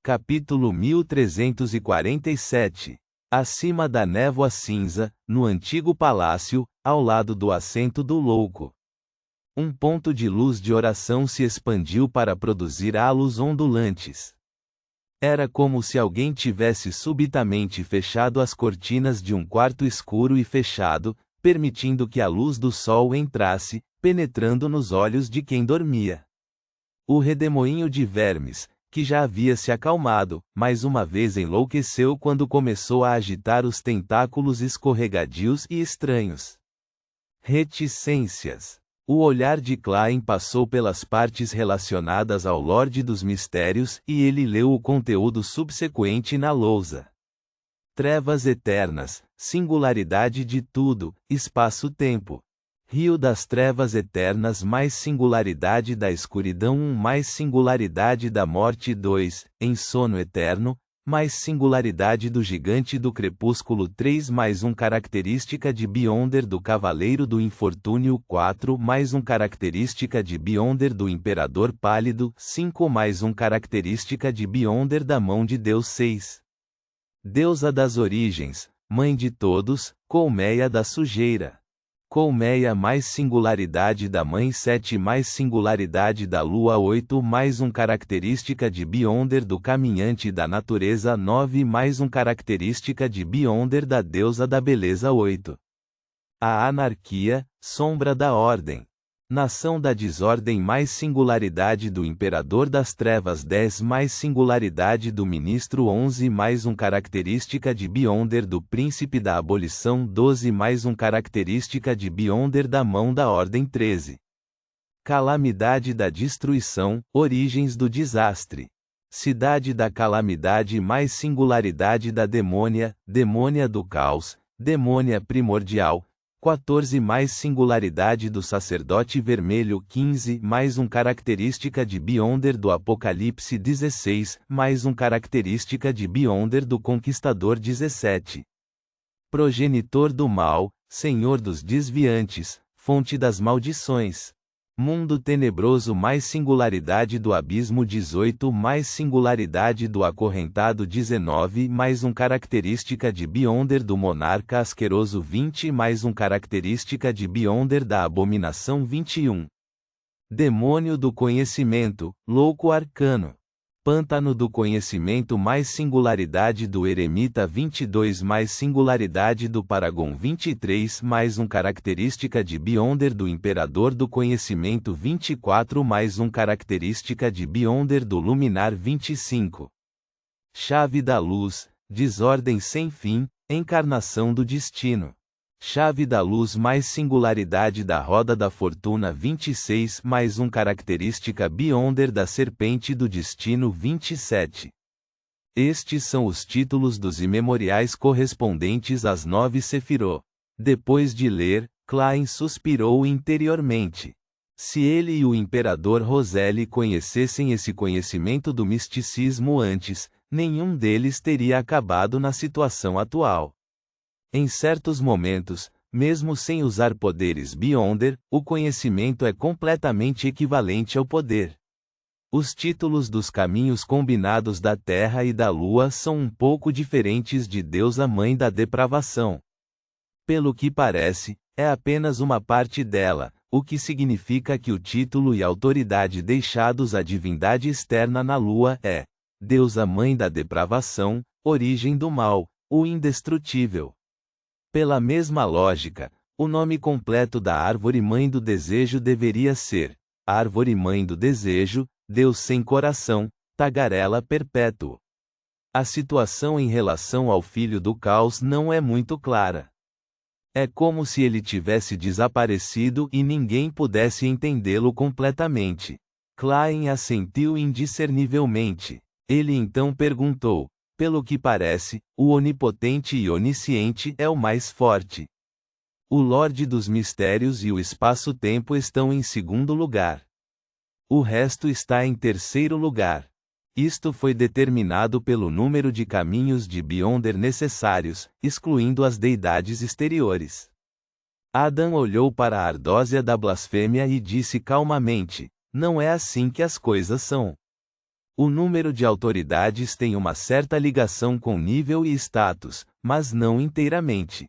Capítulo 1347. Acima da névoa cinza, no antigo palácio, ao lado do assento do louco. Um ponto de luz de oração se expandiu para produzir halos ondulantes. Era como se alguém tivesse subitamente fechado as cortinas de um quarto escuro e fechado, permitindo que a luz do sol entrasse, penetrando nos olhos de quem dormia. O redemoinho de vermes, que já havia se acalmado, mais uma vez enlouqueceu quando começou a agitar os tentáculos escorregadios e estranhos. Reticências. O olhar de Klein passou pelas partes relacionadas ao Lorde dos Mistérios e ele leu o conteúdo subsequente na lousa. Trevas eternas, singularidade de tudo, espaço-tempo. Rio das trevas eternas mais singularidade da escuridão 1 mais singularidade da morte 2, em sono eterno, mais singularidade do gigante do crepúsculo 3 mais característica de Beyonder do cavaleiro do infortúnio 4 mais característica de Beyonder do imperador pálido 5 mais característica de Beyonder da mão de Deus 6. Deusa das origens, mãe de todos, colmeia da sujeira. Colmeia mais singularidade da mãe 7 mais singularidade da lua 8 mais característica de Beyonder do caminhante da natureza 9 mais característica de Beyonder da deusa da beleza 8. A anarquia, sombra da ordem. Nação da desordem mais singularidade do imperador das trevas 10 mais singularidade do ministro 11 mais característica de Beyonder do príncipe da abolição 12 mais característica de Beyonder da mão da ordem 13. Calamidade da destruição, origens do desastre. Cidade da calamidade mais singularidade da demônia, demônia do caos, demônia primordial, 14 mais singularidade do sacerdote vermelho 15 mais característica de Beyonder do apocalipse 16 mais característica de Beyonder do conquistador 17. Progenitor do mal, senhor dos desviantes, fonte das maldições. Mundo tenebroso mais singularidade do abismo 18 mais singularidade do acorrentado 19 mais característica de Beyonder do monarca asqueroso 20 mais característica de Beyonder da abominação 21. Demônio do conhecimento, louco arcano. Pântano do conhecimento mais singularidade do eremita 22 mais singularidade do paragon 23 mais característica de Beyonder do imperador do conhecimento 24 mais característica de Beyonder do luminar 25. Chave da luz, desordem sem fim, encarnação do destino. Chave da luz mais singularidade da roda da fortuna 26 mais característica Beyonder da serpente do destino 27. Estes são os títulos dos imemoriais correspondentes às 9 Sefirot. Depois de ler, Klein suspirou interiormente. Se ele e o imperador Roseli conhecessem esse conhecimento do misticismo antes, nenhum deles teria acabado na situação atual. Em certos momentos, mesmo sem usar poderes Beyonder, o conhecimento é completamente equivalente ao poder. Os títulos dos caminhos combinados da Terra e da Lua são um pouco diferentes de Deusa Mãe da Depravação. Pelo que parece, é apenas uma parte dela, o que significa que o título e autoridade deixados à divindade externa na Lua é Deusa Mãe da Depravação, origem do mal, o indestrutível. Pela mesma lógica, o nome completo da árvore mãe do desejo deveria ser Árvore Mãe do Desejo, Deus sem coração, tagarela perpétuo. A situação em relação ao filho do caos não é muito clara. É como se ele tivesse desaparecido e ninguém pudesse entendê-lo completamente. Klein assentiu indiscernivelmente. Ele então perguntou: pelo que parece, o onipotente e onisciente é o mais forte. O Lorde dos Mistérios e o espaço-tempo estão em segundo lugar. O resto está em terceiro lugar. Isto foi determinado pelo número de caminhos de Beyonder necessários, excluindo as deidades exteriores. Adam olhou para a ardósia da blasfêmia e disse calmamente: não é assim que as coisas são. O número de autoridades tem uma certa ligação com nível e status, mas não inteiramente.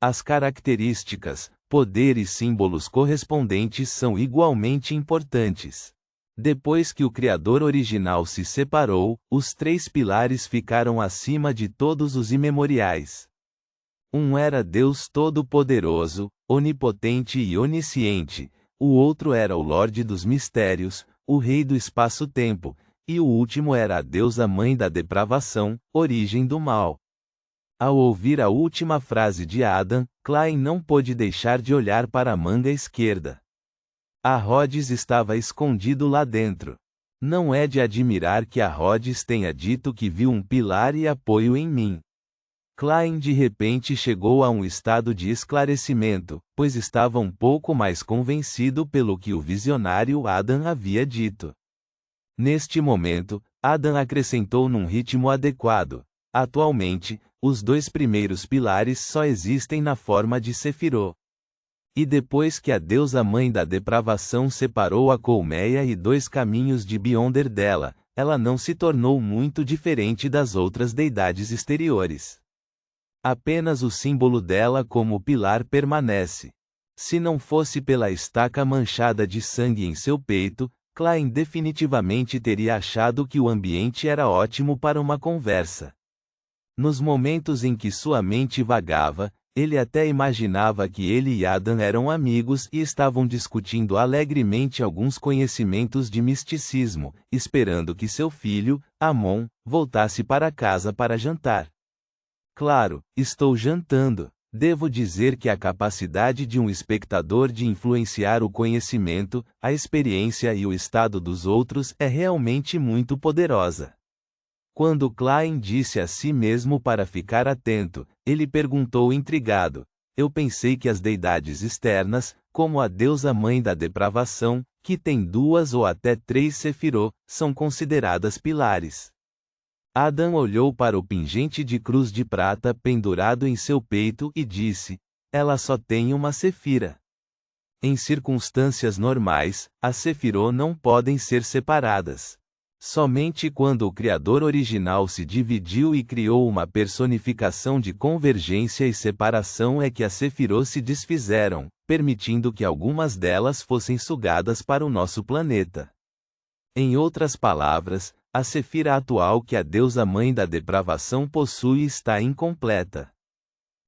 As características, poder e símbolos correspondentes são igualmente importantes. Depois que o Criador original se separou, os três pilares ficaram acima de todos os imemoriais. Um era Deus Todo-Poderoso, Onipotente e Onisciente, o outro era o Lorde dos Mistérios, o Rei do Espaço-Tempo, e o último era a deusa Mãe da Depravação, origem do mal. Ao ouvir a última frase de Adam, Klein não pôde deixar de olhar para a manga esquerda. A Rhodes estava escondido lá dentro. Não é de admirar que a Rhodes tenha dito que viu um pilar e apoio em mim. Klein de repente chegou a um estado de esclarecimento, pois estava um pouco mais convencido pelo que o visionário Adam havia dito. Neste momento, Adam acrescentou num ritmo adequado. Atualmente, os dois primeiros pilares só existem na forma de Sefirot. E depois que a deusa Mãe da Depravação separou a colmeia e dois caminhos de Beyonder dela, ela não se tornou muito diferente das outras deidades exteriores. Apenas o símbolo dela como pilar permanece. Se não fosse pela estaca manchada de sangue em seu peito, Klein definitivamente teria achado que o ambiente era ótimo para uma conversa. Nos momentos em que sua mente vagava, ele até imaginava que ele e Adam eram amigos e estavam discutindo alegremente alguns conhecimentos de misticismo, esperando que seu filho, Amon, voltasse para casa para jantar. Claro, estou jantando. Devo dizer que a capacidade de um espectador de influenciar o conhecimento, a experiência e o estado dos outros é realmente muito poderosa. Quando Klein disse a si mesmo para ficar atento, ele perguntou intrigado: eu pensei que as deidades externas, como a deusa Mãe da Depravação, que tem 2 ou até 3 Sefirot, são consideradas pilares. Adam olhou para o pingente de cruz de prata pendurado em seu peito e disse: ela só tem uma Sefira. Em circunstâncias normais, as Sefirot não podem ser separadas. Somente quando o Criador original se dividiu e criou uma personificação de convergência e separação é que as Sefirot se desfizeram, permitindo que algumas delas fossem sugadas para o nosso planeta. Em outras palavras, a Sefira atual que a deusa Mãe da Depravação possui está incompleta.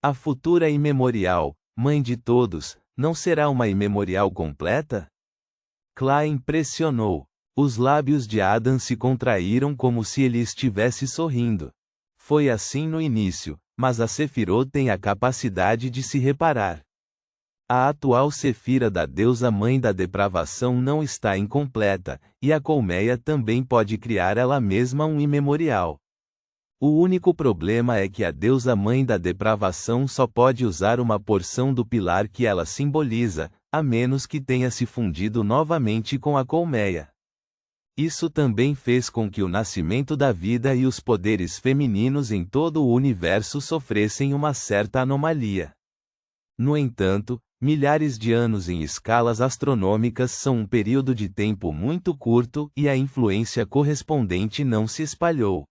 A futura imemorial, Mãe de todos, não será uma imemorial completa? Klein pressionou. Os lábios de Adam se contraíram como se ele estivesse sorrindo. Foi assim no início, mas a Sefirot tem a capacidade de se reparar. A atual Sefira da deusa Mãe da Depravação não está incompleta, e a colmeia também pode criar ela mesma um imemorial. O único problema é que a deusa Mãe da Depravação só pode usar uma porção do pilar que ela simboliza, a menos que tenha se fundido novamente com a colmeia. Isso também fez com que o nascimento da vida e os poderes femininos em todo o universo sofressem uma certa anomalia. No entanto, milhares de anos em escalas astronômicas são um período de tempo muito curto e a influência correspondente não se espalhou.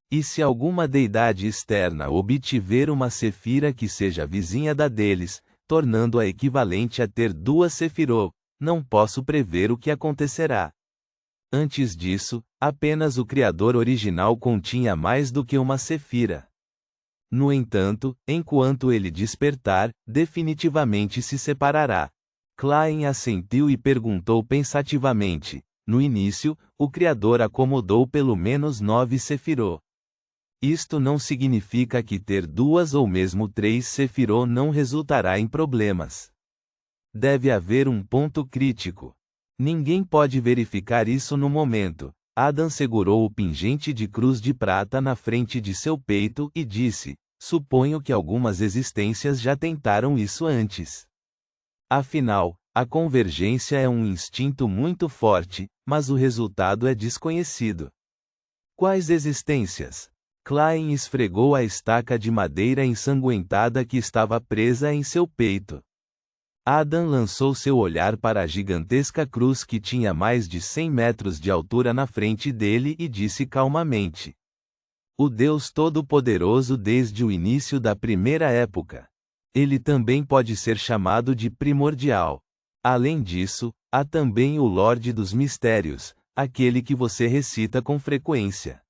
E se alguma deidade externa obtiver uma Sefira que seja vizinha da deles, tornando-a equivalente a ter 2 Sefirot, não posso prever o que acontecerá. Antes disso, apenas o Criador original continha mais do que uma Sefira. No entanto, enquanto ele despertar, definitivamente se separará. Klein assentiu e perguntou pensativamente: no início, o Criador acomodou pelo menos 9 Sefirot. Isto não significa que ter 2 ou mesmo 3 Sefirot não resultará em problemas. Deve haver um ponto crítico. Ninguém pode verificar isso no momento. Adam segurou o pingente de cruz de prata na frente de seu peito e disse: suponho que algumas existências já tentaram isso antes. Afinal, a convergência é um instinto muito forte, mas o resultado é desconhecido. Quais existências? Klein esfregou a estaca de madeira ensanguentada que estava presa em seu peito. Adam lançou seu olhar para a gigantesca cruz que tinha mais de 100 metros de altura na frente dele e disse calmamente: O Deus Todo-Poderoso desde o início da primeira época. Ele também pode ser chamado de primordial. Além disso, há também o Lorde dos Mistérios, aquele que você recita com frequência.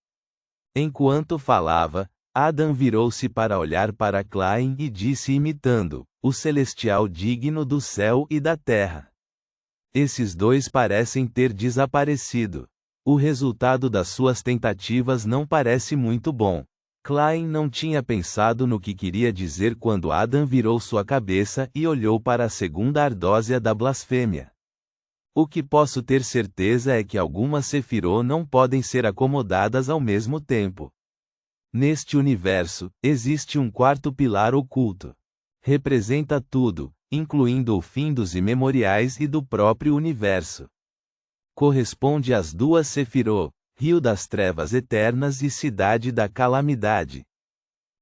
Enquanto falava, Adam virou-se para olhar para Klein e disse imitando, o celestial digno do céu e da terra. Esses dois parecem ter desaparecido. O resultado das suas tentativas não parece muito bom. Klein não tinha pensado no que queria dizer quando Adam virou sua cabeça e olhou para a segunda ardósia da blasfêmia. O que posso ter certeza é que algumas Sefirot não podem ser acomodadas ao mesmo tempo. Neste universo, existe um quarto pilar oculto. Representa tudo, incluindo o fim dos imemoriais e do próprio universo. Corresponde às duas Sefirot, Rio das Trevas Eternas e Cidade da Calamidade.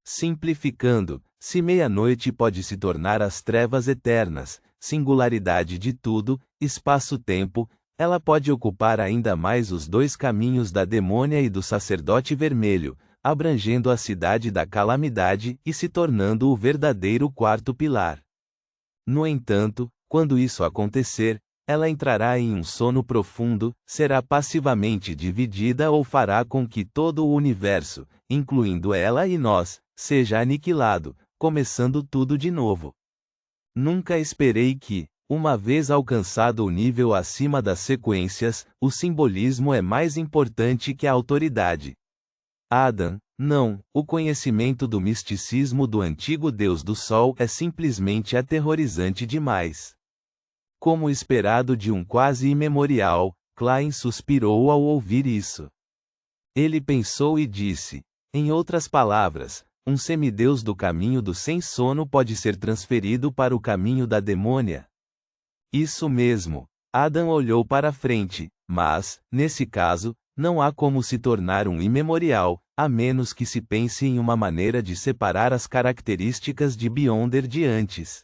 Simplificando, se meia-noite pode se tornar as Trevas Eternas, singularidade de tudo, espaço-tempo, ela pode ocupar ainda mais os dois caminhos da demônia e do sacerdote vermelho, abrangendo a Cidade da Calamidade e se tornando o verdadeiro quarto pilar. No entanto, quando isso acontecer, ela entrará em um sono profundo, será passivamente dividida ou fará com que todo o universo, incluindo ela e nós, seja aniquilado, começando tudo de novo. Nunca esperei que, uma vez alcançado o nível acima das sequências, o simbolismo é mais importante que a autoridade. Adam, não, o conhecimento do misticismo do antigo Deus do Sol é simplesmente aterrorizante demais. Como esperado de um quase imemorial, Klein suspirou ao ouvir isso. Ele pensou e disse, em outras palavras, um semideus do caminho do sem sono pode ser transferido para o caminho da demônia. Isso mesmo. Adam olhou para frente, mas, nesse caso, não há como se tornar um imemorial, a menos que se pense em uma maneira de separar as características de Beyonder de antes.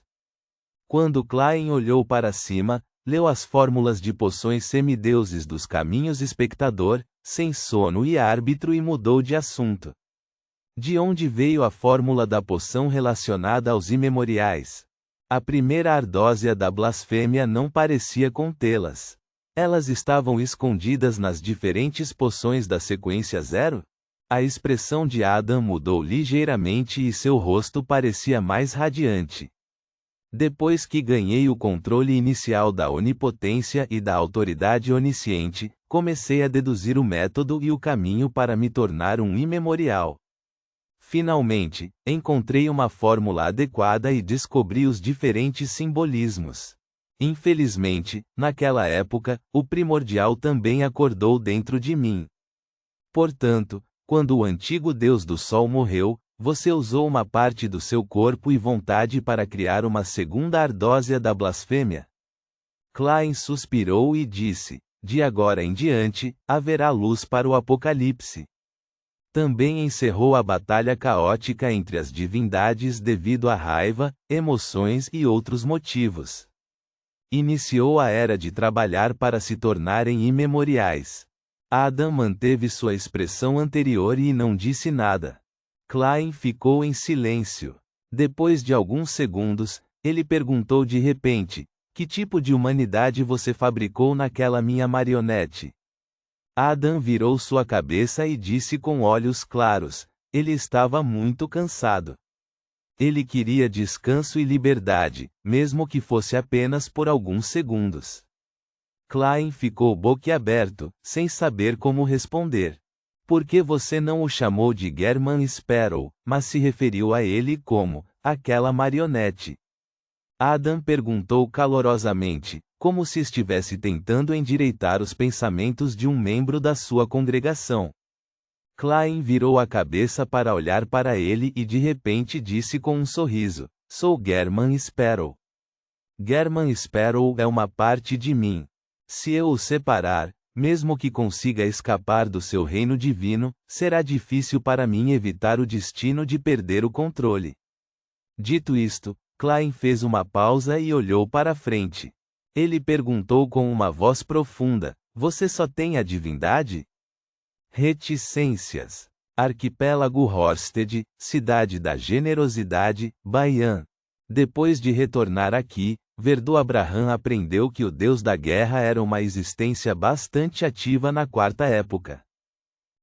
Quando Klein olhou para cima, leu as fórmulas de poções semideuses dos caminhos espectador, sem sono e árbitro e mudou de assunto. De onde veio a fórmula da poção relacionada aos imemoriais? A primeira ardósia da blasfêmia não parecia contê-las. Elas estavam escondidas nas diferentes poções da sequência 0? A expressão de Adam mudou ligeiramente e seu rosto parecia mais radiante. Depois que ganhei o controle inicial da onipotência e da autoridade onisciente, comecei a deduzir o método e o caminho para me tornar um imemorial. Finalmente, encontrei uma fórmula adequada e descobri os diferentes simbolismos. Infelizmente, naquela época, o primordial também acordou dentro de mim. Portanto, quando o antigo Deus do Sol morreu, você usou uma parte do seu corpo e vontade para criar uma segunda ardósia da blasfêmia? Klein suspirou e disse, de agora em diante, haverá luz para o Apocalipse. Também encerrou a batalha caótica entre as divindades devido à raiva, emoções e outros motivos. Iniciou a era de trabalhar para se tornarem imemoriais. Adam manteve sua expressão anterior e não disse nada. Klein ficou em silêncio. Depois de alguns segundos, ele perguntou de repente, que tipo de humanidade você fabricou naquela minha marionete? Adam virou sua cabeça e disse com olhos claros, ele estava muito cansado. Ele queria descanso e liberdade, mesmo que fosse apenas por alguns segundos. Klein ficou boquiaberto, sem saber como responder. Por que você não o chamou de German Sparrow, mas se referiu a ele como, aquela marionete? Adam perguntou calorosamente, como se estivesse tentando endireitar os pensamentos de um membro da sua congregação. Klein virou a cabeça para olhar para ele e de repente disse com um sorriso, sou German Sparrow. German Sparrow é uma parte de mim. Se eu o separar, mesmo que consiga escapar do seu reino divino, será difícil para mim evitar o destino de perder o controle. Dito isto, Klein fez uma pausa e olhou para frente. Ele perguntou com uma voz profunda: Você só tem a divindade? Reticências. Arquipélago Horsted, Cidade da Generosidade, Baian. Depois de retornar aqui, Verdu Abraham aprendeu que o deus da guerra era uma existência bastante ativa na Quarta Época.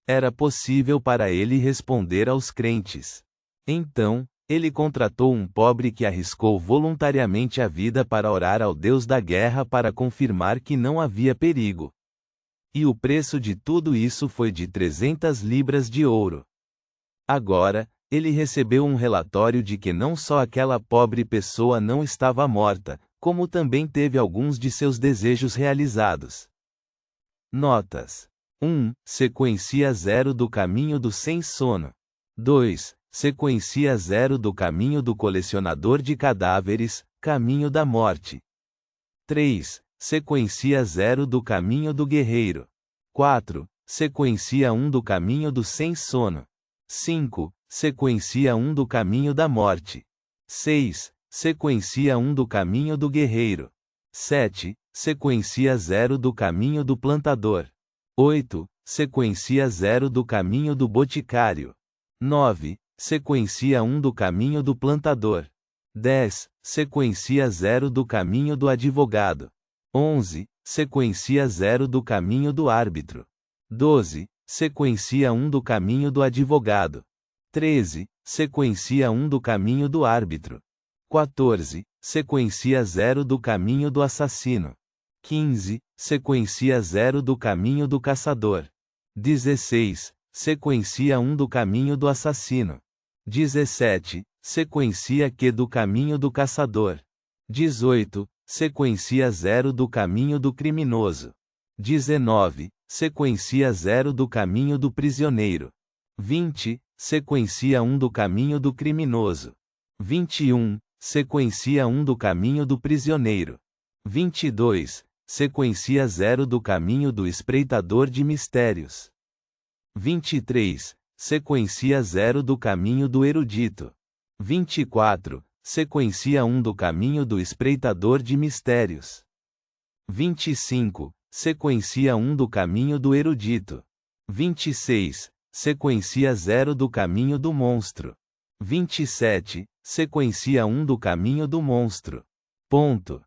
Era possível para ele responder aos crentes. Então, ele contratou um pobre que arriscou voluntariamente a vida para orar ao deus da guerra para confirmar que não havia perigo. E o preço de tudo isso foi de 300 libras de ouro. Agora, ele recebeu um relatório de que não só aquela pobre pessoa não estava morta, como também teve alguns de seus desejos realizados. Notas: 1. Sequência 0 do caminho do sem sono. 2. Sequência 0 do caminho do colecionador de cadáveres, caminho da morte. 3. Sequência 0 do caminho do guerreiro. 4. Sequência 1 do caminho do sem sono. 5. Sequência 1 do caminho da morte. 6. Sequência 1 do caminho do guerreiro. 7. Sequência 0 do caminho do plantador. 8. Sequência 0 do caminho do boticário. 9. Sequência 1 do caminho do plantador. 10. Sequência 0 do caminho do advogado. 11. Sequência 0 do caminho do árbitro. 12. Sequência 1 do caminho do advogado. 13. Sequência 1 do caminho do árbitro. 14. Sequência 0 do caminho do assassino. 15. Sequência 0 do caminho do caçador. 16. Sequência 1 do caminho do assassino. 17. Sequência Q do caminho do caçador. 18. Sequência 0 do caminho do criminoso. 19. Sequência 0 do caminho do prisioneiro. 20. Sequência 1 do caminho do criminoso. 21. Sequência 1 do caminho do prisioneiro. 22. Sequência 0 do caminho do espreitador de mistérios. 23. Sequência 0 do caminho do erudito. 24. Sequência 1 do caminho do espreitador de mistérios. 25. Sequência 1 do caminho do erudito. 26. Sequência 0 do caminho do monstro. 27. Sequência 1 do caminho do monstro. Ponto.